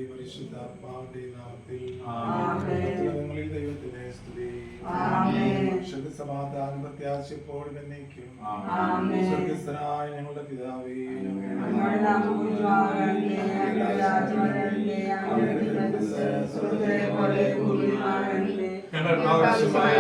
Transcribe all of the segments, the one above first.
പരിശുദ്ധാത്മാവിന്റെ നാമത്തിൽ ദൈവത്തിന്റെ സ്തുതി. സമാധാനം പ്രത്യാശപ്പോഴും എന്നേക്കും. സ്വർഗസ്ഥനായ ഞങ്ങളുടെ പിതാവേ, ഞങ്ങൾക്ക് ആവശ്യമായ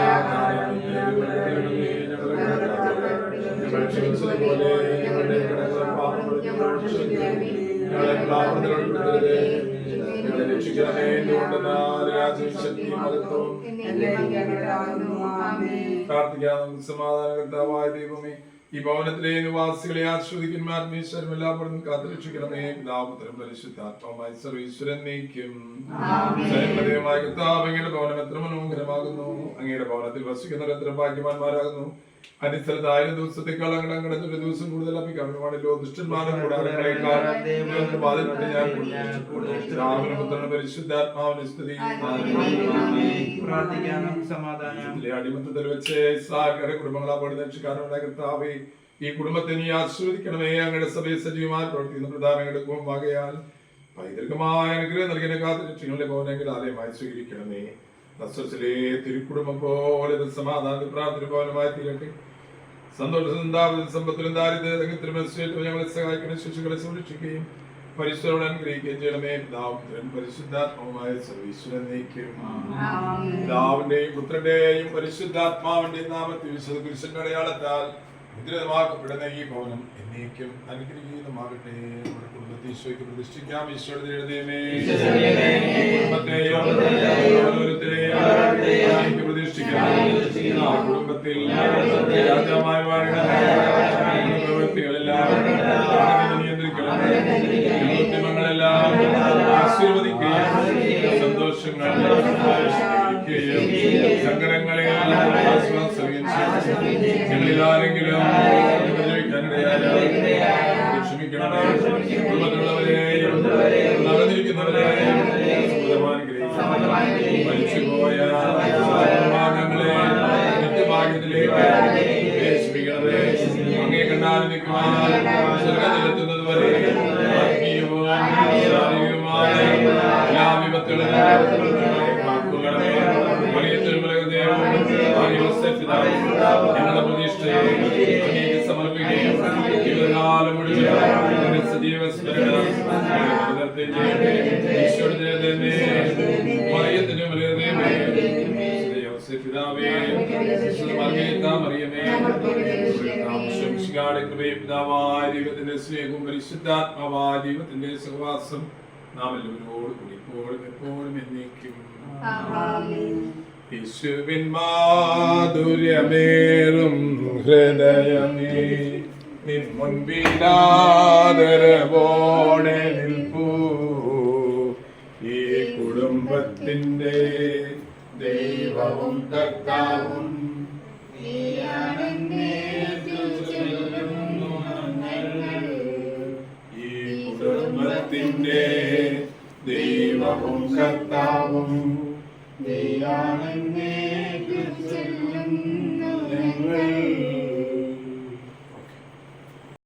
സമാധാനകർത്താവായ ദൈവമേ, ഈ ഭവനത്തിലെ നിവാസികളെ ആശ്രദിക്കുന്ന ആത്മീശ്വരം എല്ലാവരും കാത്തുരക്ഷിക്കണമേ. പിതാപുത്രനും പരിശുദ്ധാത്മാവുമായ സർവീശ്വരൻ നയിക്കും. ദൈവമായ കർത്താവ്, അങ്ങയുടെ ഭവനം എത്ര മനോഹരമാകുന്നു! അങ്ങയുടെ ഭവനത്തിൽ വസിക്കുന്നവർ എത്ര ഭാഗ്യവാന്മാരാകുന്നു! അനിസ്ഥലത്ത് 1000 ദിവസത്തേക്കാൾ അങ്ങടെ ഒരു ദിവസം കൂടുതൽ അഭികാമ്യമാണല്ലോ. ദുഷ്ടന്മാരുടെ കൂടാരങ്ങളെക്കാൾ പരിശുദ്ധാത്മാവിന്റെ സ്തുതി. അടിമത്തത്തിൽ വെച്ച് കുടുംബങ്ങളാപ്പെടുന്ന രക്ഷിക്കാനുള്ള കർത്താവേ, ഈ കുടുംബത്തെ നീ ആശ്രവദിക്കണമേ. അങ്ങയുടെ സഭയെ സജീവമായി പ്രവർത്തിക്കുന്ന പ്രധാനങ്ങളുടെ കുടുംബമാകയാൽ പൈതൃകമായ അനുഗ്രഹം നൽകിയ കാത്തുരക്ഷകളുടെ ഭവനങ്ങൾ ആലയമായി സ്വീകരിക്കണമേ. നസ്വസിലെ തിരുക്കുടുംബം പോലെ സമാധാന പ്രാർത്ഥന ഭവനമായി തീരട്ടെ. സന്തോഷത്തിലും സമ്പത്തിലും ദാരിദ്ര്യത്തിലും ഞങ്ങളെ സഹായിക്കുന്ന ശിശുക്കളെ സംരക്ഷിക്കുകയും പരിശുദ്ധരോട് അനുഗ്രഹിക്കുകയും ചെയ്യണമേ. പിതാവും പരിശുദ്ധാത്മാവുമായ സർവീശ്വരൻ നയിക്കും. പിതാവിന്റെയും പുത്രന്റെയും പരിശുദ്ധാത്മാവിന്റെയും നാമത്തിൽ വിശുദ്ധ കുരിശിന്റെ അടയാളത്താൽ മുദ്രിതമാക്കപ്പെടുന്ന ഈ ഭവനം എന്നേക്കും അനുഗ്രഹീതമാകട്ടെ. നമ്മുടെ കുടുംബത്തെ ഈശോയ്ക്ക് പ്രതിഷ്ഠിക്കാം. ഈശോയുടെ പ്രതിഷ്ഠിക്കാം. കുടുംബത്തിൽ രാജാവായി പ്രവൃത്തികളെല്ലാം നിയന്ത്രിക്കണം. ആശീർവദിക്കുകയും സന്തോഷങ്ങൾ സങ്കടങ്ങളെ ആശ്വാസവും ഞങ്ങളിലാരെങ്കിലും ക്ഷമിക്കണമേ. കുടുംബത്തിലുള്ളവരെയും നടന്നിരിക്കുന്നവരെയും മരിച്ചുപോയ ഭാഗങ്ങളെ നിത്യഭാഗ്യത്തിലേക്ക് പ്രവേശിപ്പിക്കണമേ. അങ്ങേ കണ്ടാലിരിക്കുവാൻ സ്വർഗ്ഗത്തിലെത്തുന്നത് വരെ ആത്മീയവും ശാരീരികവുമായ എല്ലാ വിപത്തുകളും ഞങ്ങളുടെ പ്രതീക്ഷയെ സമർപ്പിക്കുകയും ജീവിതകാലം മുഴുവൻ സജീവ ദൈവത്തിന്റെ സ്നേഹവും പരിശുദ്ധാത്മാവായ ദൈവത്തിന്റെ സഹവാസം നാം എല്ലാവരോടും കൂടി ഇപ്പോഴും എപ്പോഴും എന്നേക്കും. യേശുവിൻ മാധുര്യമേറും ഹൃദയമേ, നിൻ മുൻപിലാദരവോടെ നിൽപ്പൂ. ഈ കുടുംബത്തിന്റെ ദൈവവും കർത്താവും ഈ കുടുംബത്തിന്റെ ദൈവവും കർത്താവും നീയാണെന്നേക്കും